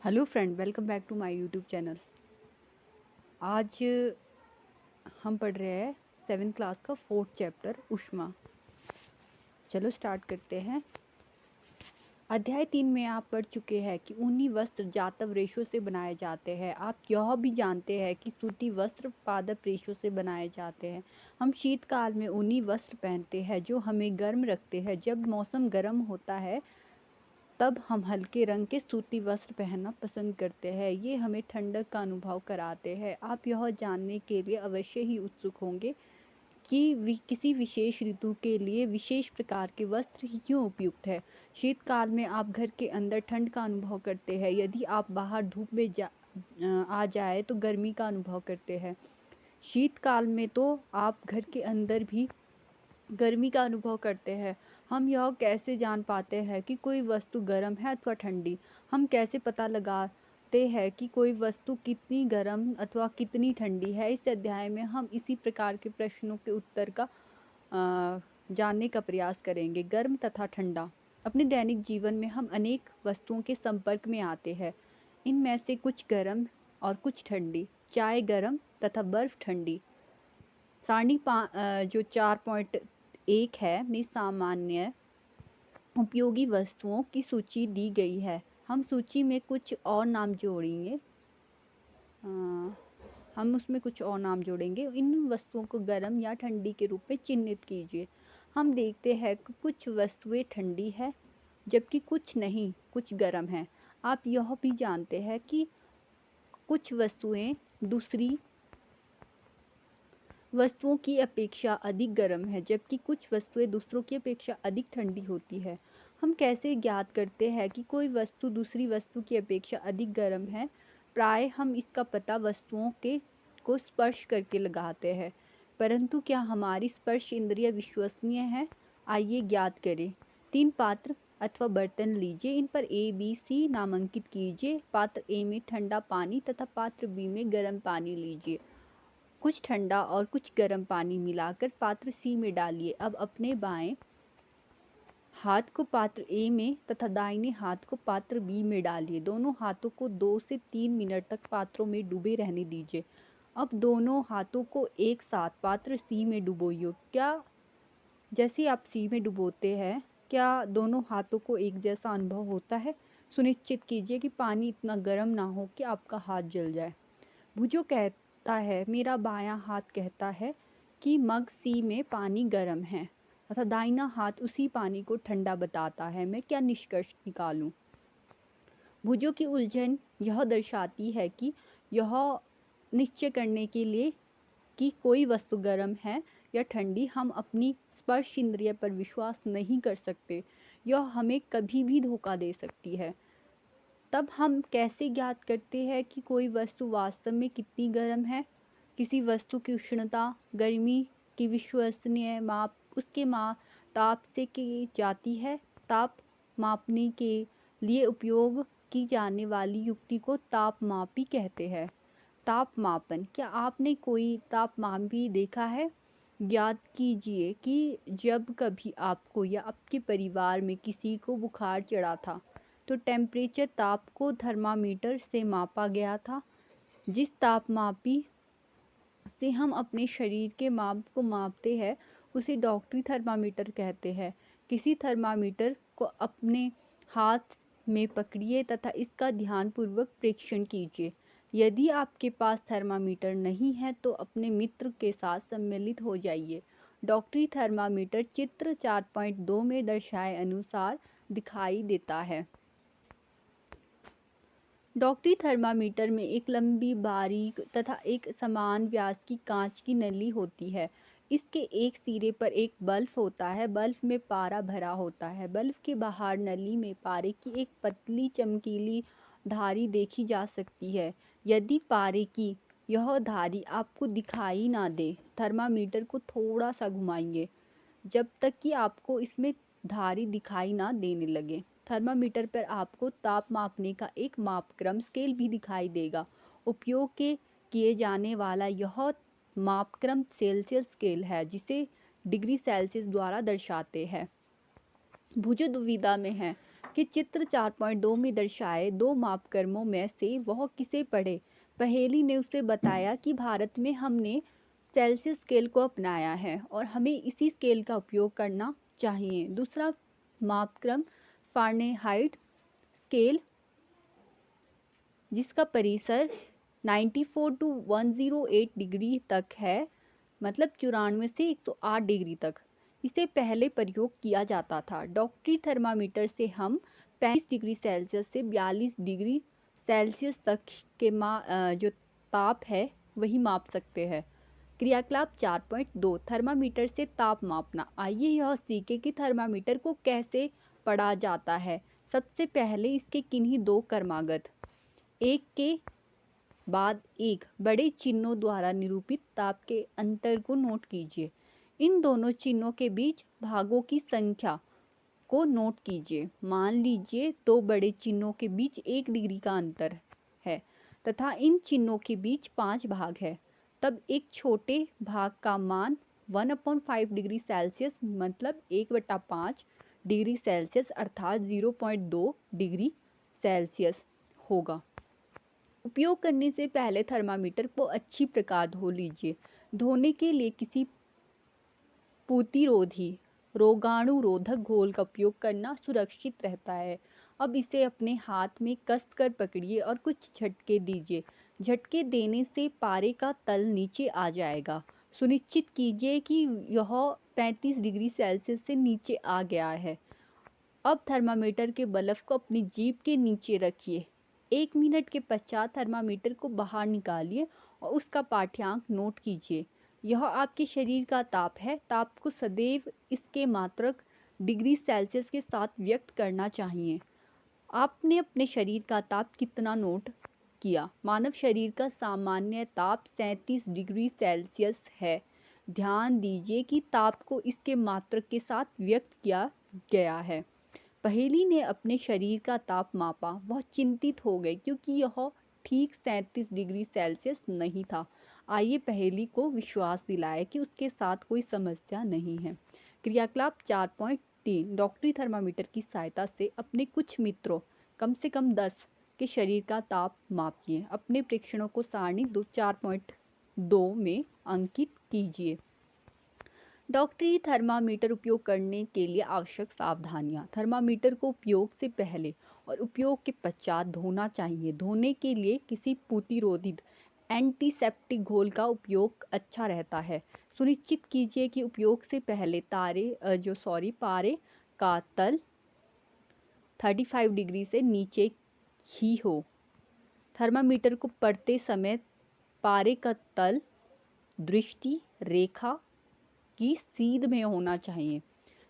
Hello friend, welcome back to my YouTube channel. आज हम पढ़ रहे हैं 7th क्लास का 4th चैप्टर ऊष्मा। चलो स्टार्ट करते हैं। अध्याय 3 में आप पढ़ चुके हैं कि ऊनी वस्त्र जातव रेशों से बनाए जाते हैं। आप यह भी जानते हैं कि सूती वस्त्र पादप रेशों से बनाए जाते हैं। हम शीतकाल में ऊनी वस्त्र पहनते हैं जो हमें गर्म रखते हैं। जब मौसम गर्म होता है तब हम हल्के रंग के सूती वस्त्र पहनना पसंद करते हैं। ये हमें ठंडक का अनुभव कराते हैं। आप यह जानने के लिए अवश्य ही उत्सुक होंगे कि किसी विशेष ऋतु के लिए विशेष प्रकार के वस्त्र ही क्यों उपयुक्त है। शीतकाल में आप घर के अंदर ठंड का अनुभव करते हैं। यदि आप बाहर धूप में आ जाए तो गर्मी का अनुभव करते हैं। शीतकाल में तो आप घर के अंदर भी गर्मी का अनुभव करते हैं। हम यह कैसे जान पाते हैं कि कोई वस्तु गर्म है अथवा ठंडी? हम कैसे पता लगाते हैं कि कोई वस्तु कितनी गर्म अथवा कितनी ठंडी है? इस अध्याय में हम इसी प्रकार के प्रश्नों के उत्तर का जानने का प्रयास करेंगे। गर्म तथा ठंडा। अपने दैनिक जीवन में हम अनेक वस्तुओं के संपर्क में आते हैं। इनमें से कुछ गर्म और कुछ ठंडी। चाय गर्म तथा बर्फ ठंडी। सारणी जो 4.1 है में सामान्य उपयोगी वस्तुओं की सूची दी गई है। हम सूची में कुछ और नाम जोड़ेंगे। हम उसमें कुछ और नाम जोड़ेंगे। इन वस्तुओं को गर्म या ठंडी के रूप में चिन्हित कीजिए। हम देखते हैं कि कुछ वस्तुएं ठंडी है जबकि कुछ नहीं, कुछ गर्म है। आप यह भी जानते हैं कि कुछ वस्तुएं दूसरी वस्तुओं की अपेक्षा अधिक गर्म है जबकि कुछ वस्तुएं दूसरों की अपेक्षा अधिक ठंडी होती है। हम कैसे ज्ञात करते हैं कि कोई वस्तु दूसरी वस्तु की अपेक्षा अधिक गर्म है? प्राय हम इसका पता वस्तुओं के को स्पर्श करके लगाते हैं। परंतु क्या हमारी स्पर्श इंद्रिय विश्वसनीय है? आइए ज्ञात करें। 3 पात्र अथवा बर्तन लीजिए। इन पर ए बी सी नामांकित कीजिए। पात्र ए में ठंडा पानी तथा पात्र बी में गर्म पानी लीजिए। कुछ ठंडा और कुछ गर्म पानी मिलाकर पात्र सी में डालिए। अब अपने बाएं हाथ को पात्र ए में तथा दाहिने हाथ को पात्र बी में डालिए। दोनों हाथों को 2 से 3 मिनट तक पात्रों में डूबे रहने दीजिए। अब दोनों हाथों को एक साथ पात्र सी में डुबोइए। क्या जैसे आप सी में डुबोते हैं, क्या दोनों हाथों को एक जैसा अनुभव होता है? सुनिश्चित कीजिए कि पानी इतना गर्म ना हो कि आपका हाथ जल जाए। भुजो कहता है, मेरा बायां हाथ कहता है कि मग सी में पानी गर्म है तथा दाहिना हाथ उसी पानी को ठंडा बताता है। मैं क्या निष्कर्ष निकालूं? भुजो की उलझन यह दर्शाती है कि यह निश्चय करने के लिए कि कोई वस्तु गर्म है या ठंडी हम अपनी स्पर्श इंद्रिय पर विश्वास नहीं कर सकते। यह हमें कभी भी धोखा दे सकती है। तब हम कैसे ज्ञात करते हैं कि कोई वस्तु वास्तव में कितनी गर्म है? किसी वस्तु की उष्णता, गर्मी की विश्वसनीय माप उसके ताप से की जाती है। ताप मापने के लिए उपयोग की जाने वाली युक्ति को तापमापी कहते हैं। तापमापन। क्या आपने कोई तापमापी देखा है? ज्ञात कीजिए कि जब कभी आपको या आपके परिवार में किसी को बुखार चढ़ा था तो टेम्परेचर ताप को थर्मामीटर से मापा गया था। जिस तापमापी से हम अपने शरीर के माप को मापते हैं उसे डॉक्टरी थर्मामीटर कहते हैं। किसी थर्मामीटर को अपने हाथ में पकड़िए तथा इसका ध्यानपूर्वक परीक्षण कीजिए। यदि आपके पास थर्मामीटर नहीं है तो अपने मित्र के साथ सम्मिलित हो जाइए। डॉक्टरी थर्मामीटर चित्र 4.2 में दर्शाए अनुसार दिखाई देता है। डॉक्टरी थर्मामीटर में एक लंबी, बारीक तथा एक समान व्यास की कांच की नली होती है। इसके एक सिरे पर एक बल्ब होता है। बल्ब में पारा भरा होता है। बल्ब के बाहर नली में पारे की एक पतली चमकीली धारी देखी जा सकती है। यदि पारे की यह धारी आपको दिखाई ना दे, थर्मामीटर को थोड़ा सा घुमाइए जब तक कि आपको इसमें धारी दिखाई ना देने लगे। थर्मामीटर पर आपको ताप मापने का एक मापक्रम स्केल भी दिखाई देगा। उपयोग के किए जाने वाला यह मापक्रम सेल्सियस स्केल है जिसे डिग्री सेल्सियस द्वारा दर्शाते हैं। भुजो दुविधा में है। कि चित्र 4.2 में दर्शाए दो मापक्रमों में से वह किसे पढ़े। पहेली ने उसे बताया कि भारत में हमने सेल्सियस स्केल को अपनाया है और हमें इसी स्केल का उपयोग करना चाहिए। दूसरा मापक्रम फ़ारेनहाइट स्केल, जिसका परिसर 94 टू 108 डिग्री तक है, मतलब 94 से 108 डिग्री तक। इसे पहले प्रयोग किया जाता था। डॉक्टरी थर्मामीटर से हम 35 डिग्री सेल्सियस से 42 डिग्री सेल्सियस तक के जो ताप है वही माप सकते हैं। क्रियाकलाप 4.2 थर्मामीटर से ताप मापना। आइए यह सीखें कि थर्मामीटर को कैसे पढ़ा जाता है। सबसे पहले इसके किन्हीं दो क्रमागत एक के बाद एक बड़े चिन्हों द्वारा निरूपित ताप के अंतर को नोट कीजिए। इन दोनों चिन्हों के बीच भागों की संख्या को नोट कीजिए। मान लीजिए दो बड़े चिन्हों के बीच 1 डिग्री का अंतर है तथा इन चिन्हों के बीच 5 भाग है। तब एक छोटे भाग का मान 1/5 डिग्री सेल्सियस मतलब 1/5 डिग्री सेल्सियस अर्थात 0.2 डिग्री सेल्सियस होगा। उपयोग करने से पहले थर्मामीटर को अच्छी प्रकार धो लीजिए। धोने के लिए किसी पूतिरोधी रोगाणुरोधक घोल का उपयोग करना सुरक्षित रहता है। अब इसे अपने हाथ में कसकर पकड़िए और कुछ झटके दीजिए। झटके देने से पारे का तल नीचे आ जाएगा। सुनिश्चित कीजिए कि यह 35 डिग्री सेल्सियस से नीचे आ गया है। अब थर्मामीटर के बल्ब को अपनी जीभ के नीचे रखिए। 1 मिनट के पश्चात थर्मामीटर को बाहर निकालिए और उसका पाठ्यांक नोट कीजिए। यह आपके शरीर का ताप है। ताप को सदैव इसके मात्रक डिग्री सेल्सियस के साथ व्यक्त करना चाहिए। आपने अपने शरीर का ताप कितना नोट किया? मानव शरीर का सामान्य ताप 37 डिग्री सेल्सियस है। ध्यान दीजिए कि ताप को इसके मात्रक के साथ व्यक्त किया गया है। पहेली ने अपने शरीर का ताप मापा। वह चिंतित हो गई क्योंकि यह ठीक 37 डिग्री सेल्सियस नहीं था। आइए पहेली को विश्वास दिलाए कि उसके साथ कोई समस्या नहीं है। क्रियाकलाप 4.3 डॉक्टरी थर्मामीटर की सहायता से अपने कुछ मित्रों, कम से कम 10 के शरीर का ताप मापिए। अपने प्रेक्षणों को सारणी 4.2 में अंकित कीजिए। डॉक्टरी थर्मामीटर उपयोग करने के लिए आवश्यक सावधानियां। थर्मामीटर को उपयोग से पहले और उपयोग के पश्चात धोना चाहिए। धोने के लिए किसी पूतिरोधी एंटीसेप्टिक घोल का उपयोग अच्छा रहता है। सुनिश्चित कीजिए कि उपयोग से पहले पारे का तल 35 डिग्री से नीचे ही हो। थर्मामीटर को पढ़ते समय पारे का तल दृष्टि रेखा की सीध में होना चाहिए।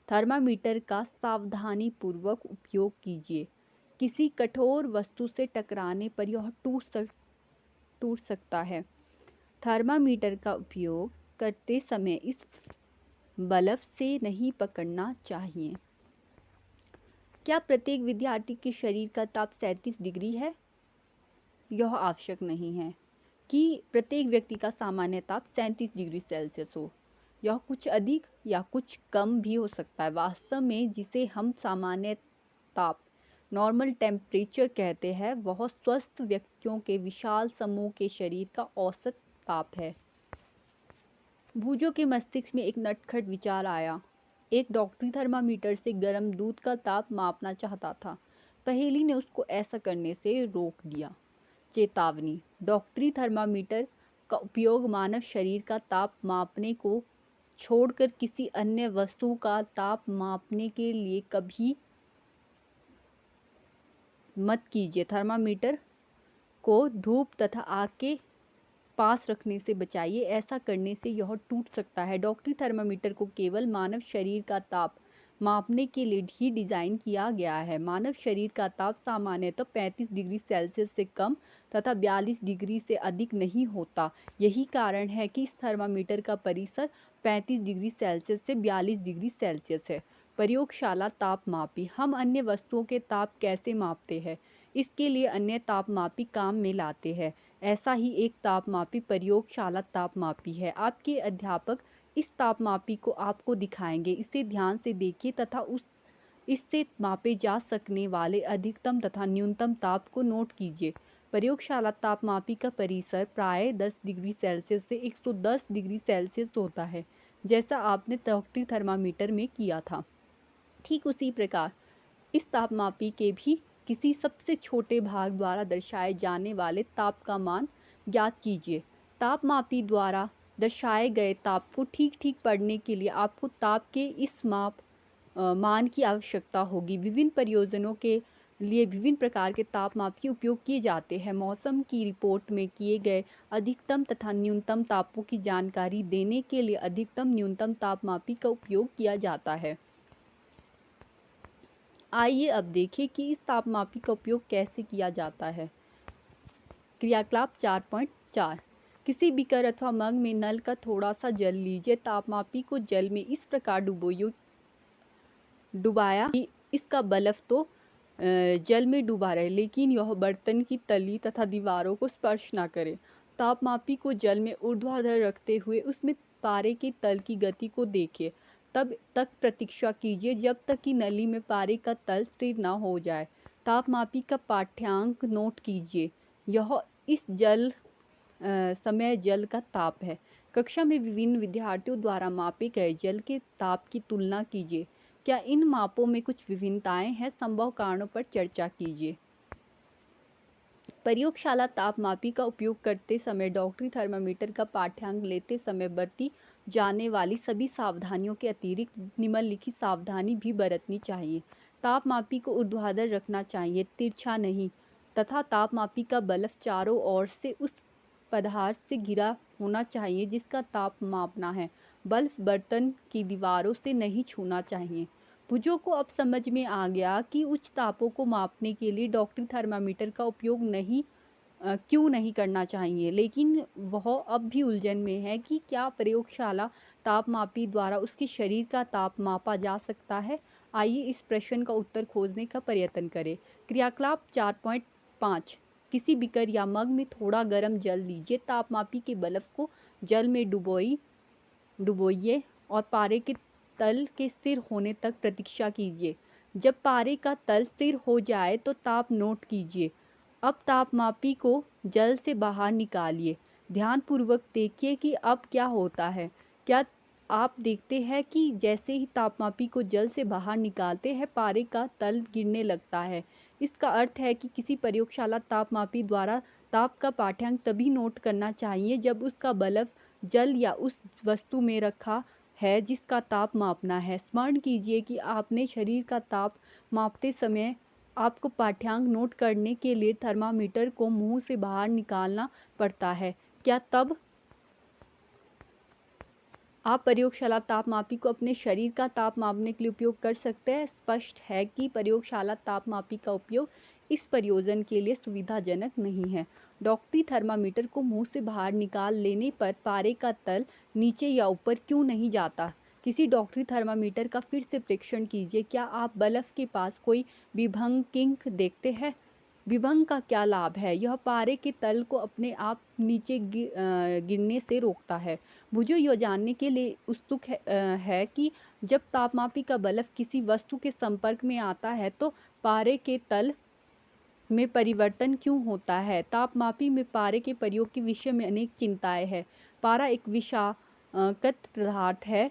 थर्मामीटर का सावधानीपूर्वक उपयोग कीजिए। किसी कठोर वस्तु से टकराने पर यह टूट सकता है। थर्मामीटर का उपयोग करते समय इस बल्ब से नहीं पकड़ना चाहिए। क्या प्रत्येक विद्यार्थी के शरीर का ताप 37 डिग्री है? यह आवश्यक नहीं है कि प्रत्येक व्यक्ति का सामान्य ताप 37 डिग्री सेल्सियस हो। यह कुछ अधिक या कुछ कम भी हो सकता है। वास्तव में जिसे हम सामान्य ताप नॉर्मल टेम्परेचर कहते हैं वह स्वस्थ व्यक्तियों के विशाल समूह के शरीर का औसत ताप है। भूजों के मस्तिष्क में एक नटखट विचार आया। एक डॉक्टरी थर्मामीटर से गर्म दूध का ताप मापना चाहता था। पहेली ने उसको ऐसा करने से रोक दिया। चेतावनी: डॉक्टरी थर्मामीटर का उपयोग मानव शरीर का ताप मापने को छोड़कर किसी अन्य वस्तु का ताप मापने के लिए कभी मत कीजिए। थर्मामीटर को धूप तथा आग के पास रखने से बचाइए। ऐसा करने से यह टूट सकता है। डॉक्टरी थर्मामीटर को केवल मानव शरीर का ताप मापने के लिए ही डिज़ाइन किया गया है। मानव शरीर का ताप सामान्यतः 35 डिग्री सेल्सियस से कम तथा 42 डिग्री से अधिक नहीं होता। यही कारण है कि इस थर्मामीटर का परिसर 35 डिग्री सेल्सियस से 42 डिग्री सेल्सियस है। प्रयोगशाला तापमापी: हम अन्य वस्तुओं के ताप कैसे मापते हैं, इसके लिए अन्य तापमापी काम में लाते हैं। ऐसा ही एक तापमापी प्रयोगशाला तापमापी है। आपके अध्यापक इस तापमापी को आपको दिखाएंगे। इसे ध्यान से देखिए तथा उस इससे मापे जा सकने वाले अधिकतम तथा न्यूनतम ताप को नोट कीजिए। प्रयोगशाला तापमापी का परिसर प्राय 10 डिग्री सेल्सियस से 110 डिग्री सेल्सियस होता है, जैसा आपने डॉक्टरी थर्मामीटर में किया था। ठीक उसी प्रकार इस तापमापी के भी किसी सबसे छोटे भाग द्वारा दर्शाए जाने वाले ताप का मान ज्ञात कीजिए। तापमापी द्वारा दर्शाए गए ताप को ठीक ठीक पढ़ने के लिए आपको ताप के इस मान की आवश्यकता होगी। विभिन्न प्रयोजनों के लिए विभिन्न प्रकार के तापमापी उपयोग किए जाते हैं। मौसम की रिपोर्ट में किए गए अधिकतम तथा न्यूनतम तापों की जानकारी देने के लिए अधिकतम न्यूनतम तापमापी का उपयोग किया जाता है। आइए अब देखें कि इस तापमापी का उपयोग कैसे किया जाता है। क्रियाकलाप 4.4 किसी बीकर अथवा मग में नल का थोड़ा सा जल लीजिए। तापमापी को जल में इस प्रकार डुबाया कि इसका बल्ब तो जल में डूबा रहे, लेकिन यह बर्तन की तली तथा दीवारों को स्पर्श न करे। तापमापी को जल में ऊर्ध्वाधर रखते हुए उसमें पारे के तल की गति को देखिए। तब तक प्रतीक्षा कीजिए जब तक कि नली में पारे का तल स्थिर न हो जाए। तापमापी का पाठ्यांक नोट कीजिए। यह इस समय जल का ताप है। कक्षा में विभिन्न विद्यार्थियों द्वारा मापे गए जल के ताप की तुलना कीजिए। क्या इन मापों में कुछ विभिन्नताएं हैं? संभव कारणों पर चर्चा कीजिए। प्रयोगशाला तापमापी का उपयोग करते समय डॉक्टरी थर्मामीटर का पाठ्यांक लेते समय बरती जाने वाली सभी सावधानियों के अतिरिक्त निम्नलिखित सावधानी भी बरतनी चाहिए। तापमापी को ऊर्ध्वाधर रखना चाहिए, तिरछा नहीं, तथा तापमापी का बल्ब चारों ओर से उस पदार्थ से घिरा होना चाहिए जिसका ताप मापना है। बल्ब बर्तन की दीवारों से नहीं छूना चाहिए। भुजों को अब समझ में आ गया कि उच्च तापों को मापने के लिए डॉक्टरी थर्मामीटर का उपयोग क्यों नहीं करना चाहिए, लेकिन वह अब भी उलझन में है कि क्या प्रयोगशाला तापमापी द्वारा उसके शरीर का ताप मापा जा सकता है। आइए इस प्रश्न का उत्तर खोजने का प्रयत्न करें। क्रियाकलाप 4.5 किसी बीकर या मग में थोड़ा गर्म जल लीजिए। तापमापी के बल्ब को जल में डुबोइए और पारे के तल के स्थिर होने तक प्रतीक्षा कीजिए। जब पारे का तल स्थिर हो जाए तो ताप नोट कीजिए। अब तापमापी को जल से बाहर निकालिए। ध्यानपूर्वक देखिए कि अब क्या होता है। क्या आप देखते हैं कि जैसे ही तापमापी को जल से बाहर निकालते हैं पारे का तल गिरने लगता है। इसका अर्थ है कि किसी प्रयोगशाला तापमापी द्वारा ताप का पाठ्यांक तभी नोट करना चाहिए जब उसका बल्ब जल या उस वस्तु में रखा है जिसका ताप मापना है। स्मरण कीजिए कि आपने शरीर का ताप मापते समय आपको पाठ्यांक नोट करने के लिए थर्मामीटर को मुंह से बाहर निकालना पड़ता है। क्या तब आप प्रयोगशाला तापमापी को अपने शरीर का ताप मापने के लिए उपयोग कर सकते हैं? स्पष्ट है कि प्रयोगशाला तापमापी का उपयोग इस प्रयोजन के लिए सुविधाजनक नहीं है। डॉक्टरी थर्मामीटर को मुंह से बाहर निकाल लेने पर पारे का तल नीचे या ऊपर क्यों नहीं जाता? किसी डॉक्टरी थर्मामीटर का फिर से परीक्षण कीजिए। क्या आप बल्ब के पास कोई विभंग किंक देखते हैं? विभंग का क्या लाभ है? यह पारे के तल को अपने आप नीचे गिरने से रोकता है। मुझे यह जानने के लिए उत्सुक है कि जब तापमापी का बल्ब किसी वस्तु के संपर्क में आता है तो पारे के तल में परिवर्तन क्यों होता है? तापमापी में पारे के प्रयोग के विषय में अनेक चिंताएं हैं। पारा एक विषाक्त पदार्थ है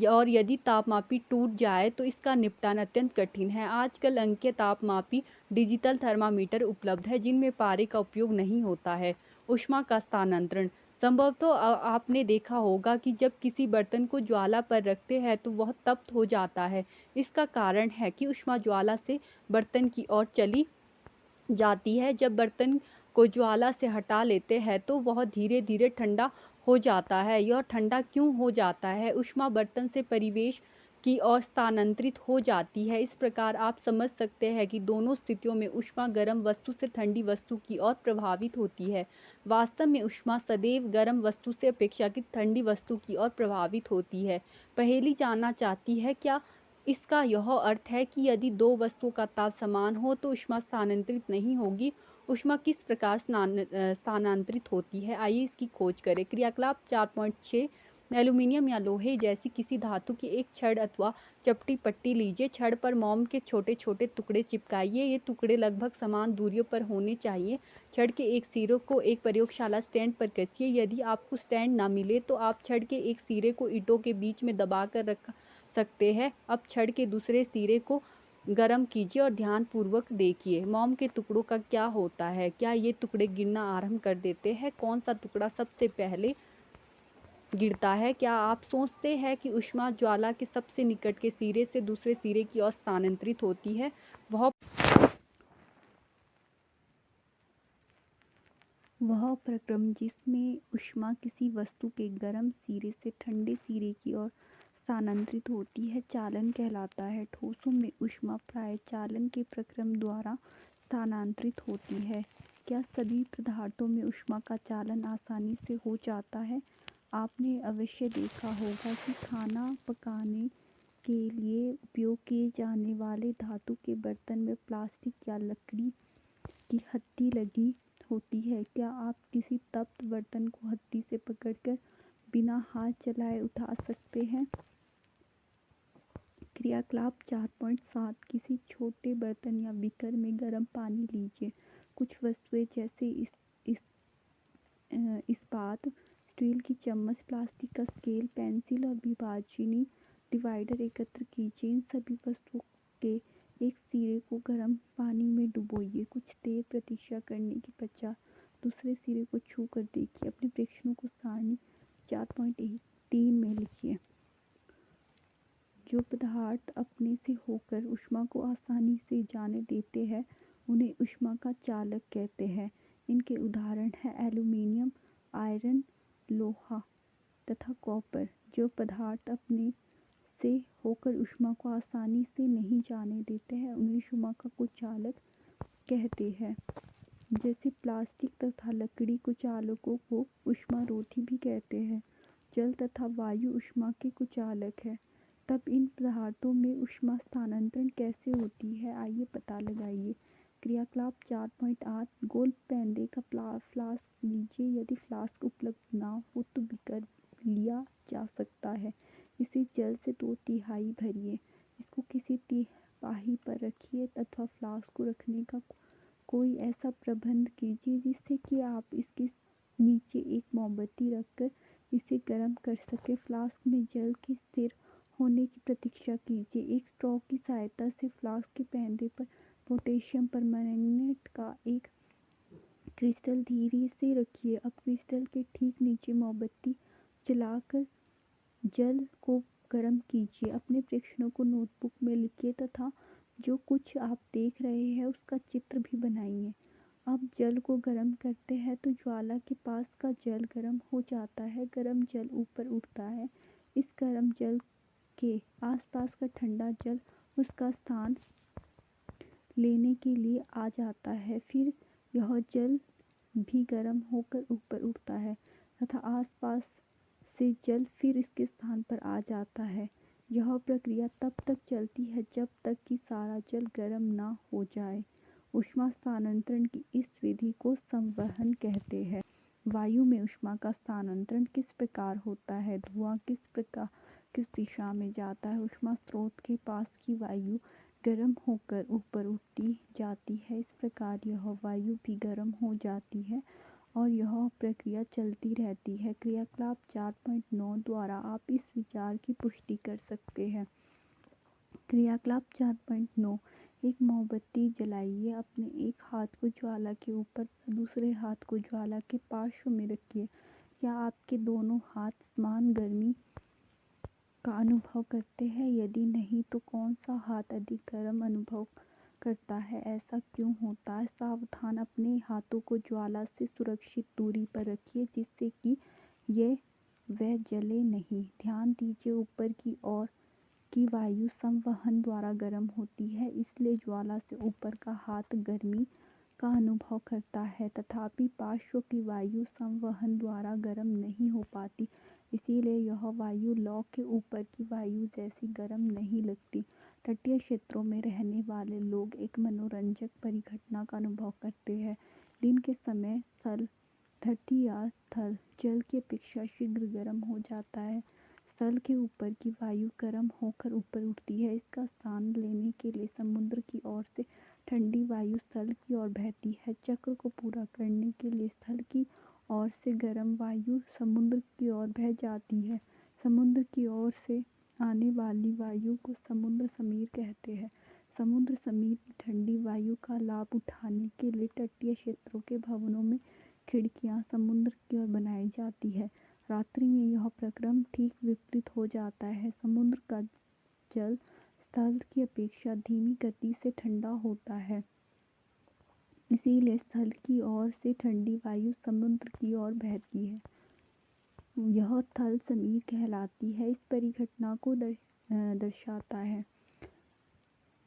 और यदि तापमापी टूट जाए तो इसका निपटान अत्यंत कठिन है। आजकल अंकीय तापमापी डिजिटल थर्मामीटर उपलब्ध है जिनमें पारे का उपयोग नहीं होता है। ऊष्मा का स्थानांतरण संभवतः आपने देखा होगा कि जब किसी बर्तन को ज्वाला पर रखते हैं तो वह तप्त हो जाता है। इसका कारण है कि ऊष्मा ज्वाला से बर्तन की ओर चली जाती है। जब बर्तन को ज्वाला से हटा लेते हैं तो वह धीरे धीरे ठंडा हो जाता है। यह ठंडा क्यों हो जाता है? ऊष्मा बर्तन से परिवेश की ओर स्थानांतरित हो जाती है। इस प्रकार आप समझ सकते हैं कि दोनों स्थितियों में ऊष्मा गर्म वस्तु से ठंडी वस्तु की ओर प्रभावित होती है। वास्तव में ऊष्मा सदैव गर्म वस्तु से अपेक्षाकृत ठंडी वस्तु की ओर प्रभावित होती है। पहेली जानना चाहती है क्या इसका यह अर्थ है कि यदि दो वस्तुओं का ताप समान हो तो ऊष्मा स्थानांतरित नहीं होगी? ऊष्मा किस प्रकार स्थानांतरित होती है? आइए इसकी खोज करें। क्रियाकलाप 4.6 एल्यूमीनियम या लोहे जैसी किसी धातु की एक छड़ अथवा चपटी पट्टी लीजिए। छड़ पर मोम के छोटे छोटे टुकड़े चिपकाइए। ये टुकड़े लगभग समान दूरियों पर होने चाहिए। छड़ के एक सिरे को एक प्रयोगशाला स्टैंड पर कसिए। यदि आपको स्टैंड ना मिले तो आप छड़ के एक सिरे को ईंटों के बीच में दबाकर रख सकते हैं। अब छड़ के दूसरे सिरे को गरम कीजिए और ध्यानपूर्वक देखिए मोम के टुकड़ों का क्या होता है। क्या ये टुकड़े गिरना आरंभ कर देते हैं? कौन सा टुकड़ा सबसे पहले गिरता है? क्या आप सोचते हैं कि ऊष्मा ज्वाला के सबसे निकट के सिरे से दूसरे सिरे की ओर स्थानांतरित होती है? वह प्रक्रम जिसमें ऊष्मा किसी वस्तु के गर्म सिरे से ठंडे सिरे की ओर स्थानांतरित होती है चालन कहलाता है। ठोसों में ऊष्मा प्राय चालन के प्रक्रम द्वारा स्थानांतरित होती है। क्या सभी पदार्थों में ऊष्मा का चालन आसानी से हो जाता है? आपने अवश्य देखा होगा कि खाना पकाने के लिए उपयोग किए जाने वाले धातु के बर्तन में प्लास्टिक या लकड़ी की हत्ती लगी होती है। क्या आप किसी तप्त बर्तन को हत्ती से पकड़कर बिना हाथ चलाए उठा सकते हैं? क्रियाकलाप 4.7 किसी छोटे बर्तन या बीकर में गर्म पानी लीजिए। कुछ वस्तुएं जैसे इस्पात, स्टील की चम्मच, प्लास्टिक का स्केल, पेंसिल और विभाजनी डिवाइडर एकत्र कीजिए। इन सभी वस्तुओं के एक सिरे को गर्म पानी में डुबोइए। कुछ देर प्रतीक्षा करने के पश्चात दूसरे सिरे को छू कर देखिए। अपने प्रेक्षणों को सारणी 4.3 में लिखिए। जो पदार्थ अपने से होकर ऊष्मा को आसानी से जाने देते हैं उन्हें ऊष्मा का चालक कहते हैं। इनके उदाहरण हैं एल्यूमीनियम, आयरन, लोहा तथा कॉपर। जो पदार्थ अपने से होकर ऊष्मा को आसानी से नहीं जाने देते हैं उन्हें ऊष्मा का कुचालक कहते हैं। जैसे प्लास्टिक तथा लकड़ी कुचालकों को ऊष्मारोधी भी कहते हैं। जल तथा वायु ऊष्मा के कुचालक है। तब इन पदार्थों में ऊष्मा स्थानांतरण कैसे होती है, आइए पता लगाइए। क्रियाकलाप 4.8 गोल पेंदे का फ्लास्क लीजिए। यदि फ्लास्क उपलब्ध ना हो तो बीकर लिया जा सकता है। इसे जल से 2/3 भरिए। इसको किसी तिपाही पर रखिए तथा फ्लास्क को रखने का कोई ऐसा प्रबंध कीजिए जिससे कि आप इसके नीचे एक मोमबत्ती रखकर इसे गर्म कर सके। फ्लास्क में जल के स्थिर होने की प्रतीक्षा कीजिए। एक स्ट्रॉ की सहायता से फ्लास्क के पेंदे पर पोटेशियम परमैंगनेट का एक क्रिस्टल धीरे से रखिए। अब क्रिस्टल के ठीक नीचे मोमबत्ती जलाकर जल को गर्म कीजिए। अपने प्रेक्षणों को नोटबुक में लिखिए तथा जो कुछ आप देख रहे हैं उसका चित्र भी बनाइए। अब जल को गर्म करते हैं तो ज्वाला के पास का जल गर्म हो जाता है। गर्म जल ऊपर उठता है। इस गर्म जल के आसपास का ठंडा जल उसका स्थान लेने के लिए आ जाता है। फिर यह जल भी गर्म होकर ऊपर उठता है तथा आसपास से जल फिर इसके स्थान पर आ जाता है। यह प्रक्रिया तब तक चलती है जब तक कि सारा जल गर्म ना हो जाए। ऊष्मा स्थानांतरण की इस विधि को संवहन कहते हैं। वायु में ऊष्मा का स्थानांतरण किस प्रकार होता है? धुआं किस दिशा में जाता है? ऊष्मा स्रोत के पास की वायु गर्म होकर ऊपर उठती जाती है। इस प्रकार यह वायु भी गर्म हो जाती है और यह प्रक्रिया चलती रहती है। क्रियाकलाप 4.9 द्वारा आप इस विचार की पुष्टि कर सकते हैं। क्रियाकलाप 4.9 एक मोमबत्ती जलाइए। अपने एक हाथ को ज्वाला के ऊपर दूसरे हाथ को ज्वाला के पार्श्व में रखिए। क्या आपके दोनों हाथ समान गर्मी का अनुभव करते हैं? यदि नहीं तो कौन सा हाथ अधिक गर्म अनुभव करता है? ऐसा क्यों होता है? सावधान अपने हाथों को ज्वाला से सुरक्षित दूरी पर रखिए जिससे कि वह जले नहीं। ध्यान दीजिए ऊपर की ओर की वायु संवहन द्वारा गर्म होती है इसलिए ज्वाला से ऊपर का हाथ गर्मी का अनुभव करता है। तथापि पार्श्व की वायु संवहन द्वारा गर्म नहीं हो पाती इसीलिए यह वायु लौ के ऊपर की वायु जैसी गर्म नहीं लगती। तटीय क्षेत्रों में रहने वाले लोग एक मनोरंजक परिघटना का अनुभव करते हैं। दिन के समय धरती या थल जल की अपेक्षा शीघ्र गर्म हो जाता है। स्थल के ऊपर की वायु गर्म होकर ऊपर उठती है। इसका स्थान लेने के लिए समुद्र की ओर से ठंडी वायु स्थल की ओर बहती है। चक्र को पूरा करने के लिए स्थल की ओर से गर्म वायु समुद्र की ओर बह जाती है। समुद्र की ओर से आने वाली वायु को समुद्र समीर कहते हैं। समुद्र समीर की ठंडी वायु का लाभ उठाने के लिए तटीय क्षेत्रों के भवनों में खिड़कियां समुद्र की ओर बनाई जाती है। रात्रि में यह प्रक्रम ठीक विपरीत हो जाता है। समुद्र का जल स्थल की अपेक्षा धीमी गति से ठंडा होता है, इसीलिए स्थल की ओर से ठंडी वायु समुद्र की ओर बहती है। यह थल समीर कहलाती है। इस परिघटना को दर्शाता है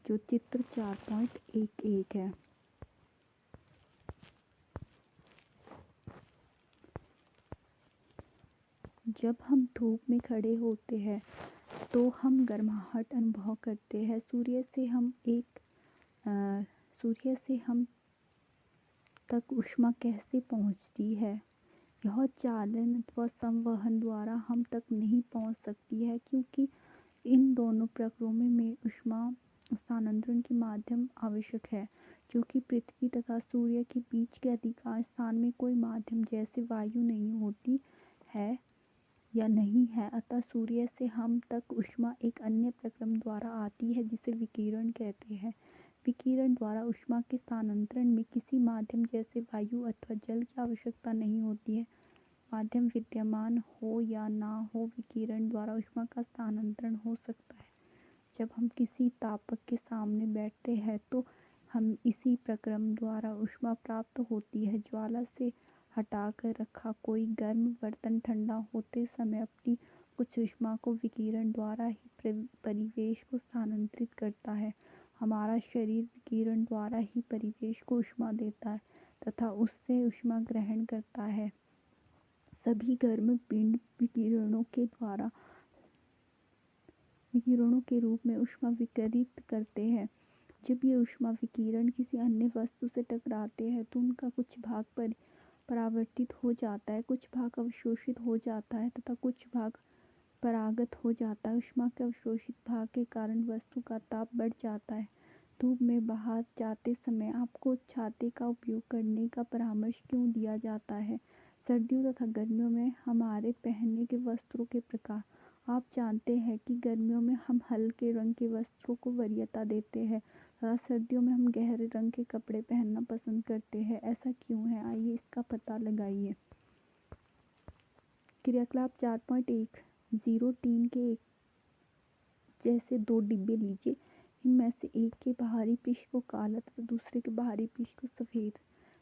जो चित्र 4.11 है। जब हम धूप में खड़े होते हैं तो हम गर्माहट अनुभव करते हैं। सूर्य से हम तक ऊष्मा कैसे पहुंचती है? यह चालन अथवा संवहन द्वारा हम तक नहीं पहुंच सकती है, क्योंकि इन दोनों प्रक्रियाओं में ऊष्मा स्थानांतरण के माध्यम आवश्यक है, जो कि पृथ्वी तथा सूर्य के बीच के अधिकांश स्थान में कोई माध्यम जैसे वायु नहीं होती है या नहीं है। अतः सूर्य से हम तक ऊष्मा एक अन्य प्रक्रम द्वारा आती है जिसे विकिरण कहते हैं। विकिरण द्वारा ऊष्मा के स्थानांतरण में किसी माध्यम जैसे वायु अथवा जल की आवश्यकता नहीं होती है। माध्यम विद्यमान हो या ना हो, विकिरण द्वारा ऊष्मा का स्थानांतरण हो सकता है। जब हम किसी तापक के सामने बैठते हैं तो हम इसी प्रक्रम द्वारा ऊष्मा प्राप्त होती है। ज्वाला से हटाकर रखा कोई गर्म बर्तन ठंडा होते समय अपनी कुछ ऊष्मा को विकिरण द्वारा ही परिवेश को स्थानांतरित करता है। हमारा शरीर विकिरण द्वारा ही परिवेश को ऊष्मा देता है तथा उससे ऊष्मा ग्रहण करता है। सभी गर्म पिंड विकिरणों के रूप में ऊष्मा विकिरित करते हैं। जब ये ऊष्मा विकिरण किसी अन्य वस्तु से टकराते हैं तो उनका कुछ भाग परावर्तित हो जाता है, कुछ भाग अवशोषित हो जाता है तथा कुछ भाग परागत हो जाता है। ऊष्मा के अवशोषित भाग के कारण वस्तु का ताप बढ़ जाता है। धूप में बाहर जाते समय आपको छाते का उपयोग करने का परामर्श क्यों दिया जाता है? सर्दियों तथा गर्मियों में हमारे पहनने के वस्त्रों के प्रकार। आप जानते हैं कि गर्मियों में हम हल्के रंग के वस्त्रों को वरीयता देते हैं तथा सर्दियों में हम गहरे रंग के कपड़े पहनना पसंद करते हैं। ऐसा क्यों है? आइए इसका पता लगाइए। क्रियाकलाप 4.10 के जैसे दो डिब्बे लीजिए। इनमें से एक के बाहरी पृष्ठ को काला तथा दूसरे के बाहरी पृष्ठ को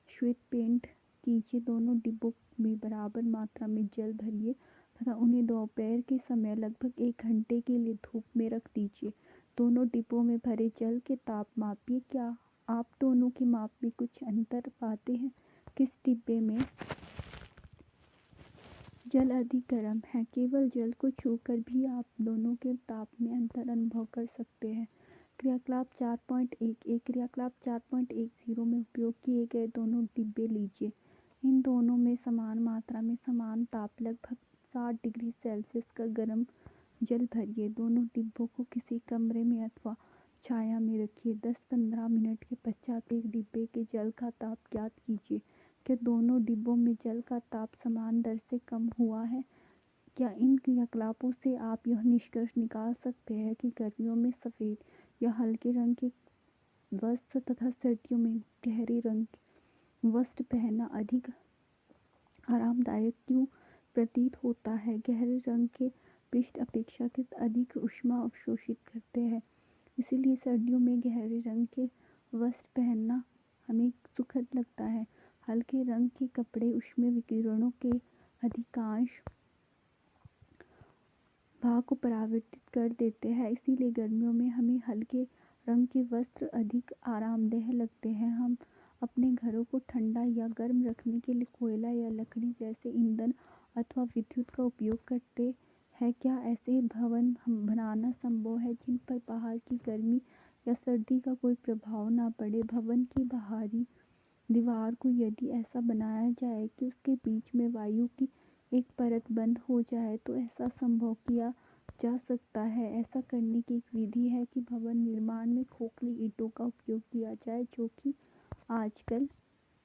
श्वेत पेंट कीजिए। दोनों डिब्बों में बराबर मात्रा में जल भरिए तथा उन्हें दोपहर के समय लगभग 1 घंटे के लिए धूप में रख दीजिए। दोनों डिब्बों में भरे जल के ताप मापिए। क्या आप दोनों के माप में कुछ अंतर पाते हैं? किस डिब्बे में जल अधिक गर्म है? केवल जल को छूकर भी आप दोनों के ताप में अंतर अनुभव कर सकते हैं। क्रियाकलाप 4.11 क्रियाकलाप 4.10 में उपयोग किए गए दोनों डिब्बे लीजिए। इन दोनों में समान मात्रा में समान ताप लगभग 60 डिग्री सेल्सियस का गर्म जल भरिए। दोनों डिब्बों को किसी कमरे में अथवा छाया में रखिए। 10-15 मिनट के पश्चात एक डिब्बे के जल का ताप ज्ञात कीजिए। क्या दोनों डिब्बों में जल का ताप समान दर से कम हुआ है? क्या इन क्रियाकलापों से आप यह निष्कर्ष निकाल सकते हैं कि गर्मियों में सफ़ेद या हल्के रंग के वस्त्र तथा सर्दियों में गहरे रंग के वस्त्र पहनना अधिक आरामदायक क्यों प्रतीत होता है? गहरे रंग के पृष्ठ अपेक्षाकृत अधिक ऊष्मा अवशोषित करते हैं, इसीलिए सर्दियों में गहरे रंग के वस्त्र पहनना हमें सुखद लगता है। हल्के रंग के कपड़े ऊष्मीय विकिरणों के अधिकांश भाग को परावर्तित कर देते हैं, इसीलिए गर्मियों में हमें हल्के रंग के वस्त्र अधिक आरामदेह लगते हैं। हम अपने घरों को ठंडा या गर्म रखने के लिए कोयला या लकड़ी जैसे ईंधन अथवा विद्युत का उपयोग करते हैं। क्या ऐसे भवन बनाना संभव है जिन पर बाहर की गर्मी या सर्दी का कोई प्रभाव न पड़े? भवन की बाहरी दीवार को यदि ऐसा बनाया जाए कि उसके बीच में वायु की एक परत बंद हो जाए तो ऐसा संभव किया जा सकता है। ऐसा करने की एक विधि है कि भवन निर्माण में खोखली ईंटों का उपयोग किया जाए, जो कि आजकल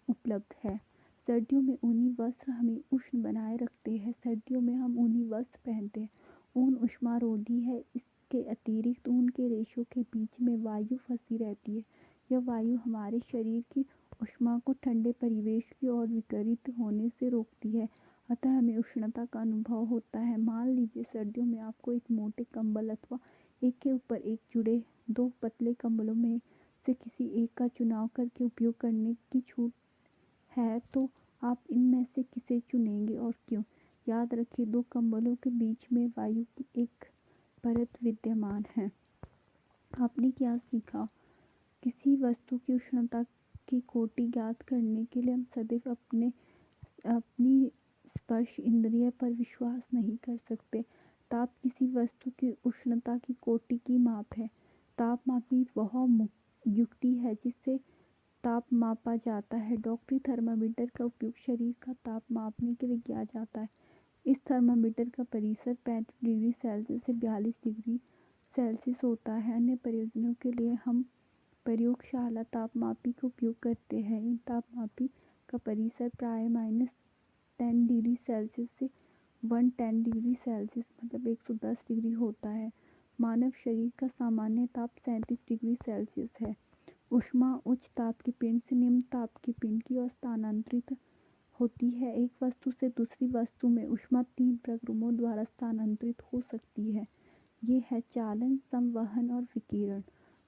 उपलब्ध है। सर्दियों में ऊनी वस्त्र हमें उष्ण बनाए रखते हैं। सर्दियों में हम ऊनी वस्त्र पहनते हैं। ऊन ऊष्मारोधी है। इसके अतिरिक्त ऊन के रेशों के बीच में वायु फंसी रहती है। यह वायु हमारे शरीर की ऊष्मा को ठंडे परिवेश की ओर विकिरित होने से रोकती है, अतः हमें उष्णता का अनुभव होता है। मान लीजिए सर्दियों में आपको एक मोटे कंबल अथवा एक के ऊपर एक जुड़े दो पतले कंबलों में से किसी एक का चुनाव करके उपयोग करने की छूट है, तो आप इनमें से किसे चुनेंगे और क्यों? याद रखिए, दो कंबलों के बीच में वायु की एक परत विद्यमान है। आपने क्या सीखा? किसी वस्तु की उष्णता की कोटि ज्ञात करने के लिए हम सदैव अपनी स्पर्श इंद्रिय पर विश्वास नहीं कर सकते। ताप किसी वस्तु की उष्णता की कोटि की माप है। तापमापी वह युक्ति है जिससे ताप मापा जाता है। डॉक्टरी थर्मामीटर का उपयोग शरीर का ताप मापने के लिए किया जाता है। इस थर्मामीटर का परिसर 35 डिग्री सेल्सियस से 42 डिग्री सेल्सियस होता है। अन्य प्रयोजनों के लिए हम प्रयोगशाला तापमापी का उपयोग करते हैं। इन तापमापी का परिसर प्राय -10 डिग्री सेल्सियस से 110 डिग्री सेल्सियस मतलब 110 डिग्री होता है। मानव शरीर का सामान्य ताप 37 डिग्री सेल्सियस है। ऊष्मा उच्च ताप के पिंड से निम्न ताप के पिंड की ओर स्थानांतरित होती है। एक वस्तु से दूसरी वस्तु में ऊष्मा 3 प्रक्रियाओं द्वारा स्थानांतरित हो सकती है। ये है चालन, संवहन और विकिरण।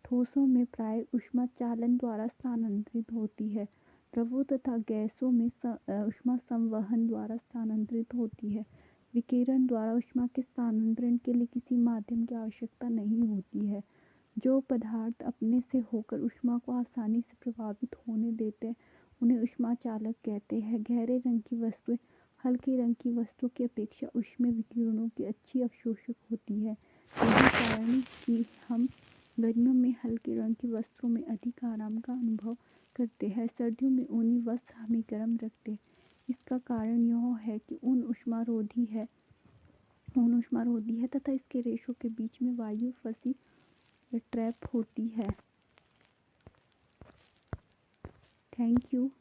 ठोसों में प्राय ऊष्मा चालन द्वारा स्थानांतरित होती है। द्रवों तथा गैसों में ऊष्मा संवहन द्वारा स्थानांतरित होती है। विकिरण द्वारा ऊष्मा के स्थानांतरण के लिए किसी माध्यम की आवश्यकता नहीं होती है। जो पदार्थ अपने से होकर ऊष्मा को आसानी से प्रवाहित होने देते हैं उन्हें ऊष्माचालक कहते हैं। गहरे रंग की वस्तुएं हल्के रंग की वस्तु की अपेक्षा ऊष्मीय विकिरणों की अच्छी अवशोषक होती है। यही कारण है कि हम गर्मियों में हल्के रंग की वस्त्रों में अधिक आराम का अनुभव करते हैं। सर्दियों में ऊनी वस्त्र हमें गर्म रखते हैं। इसका कारण यह है कि ऊन ऊष्मारोधी है तथा इसके रेशों के बीच में वायु फंसी या ट्रैप होती है। Thank you.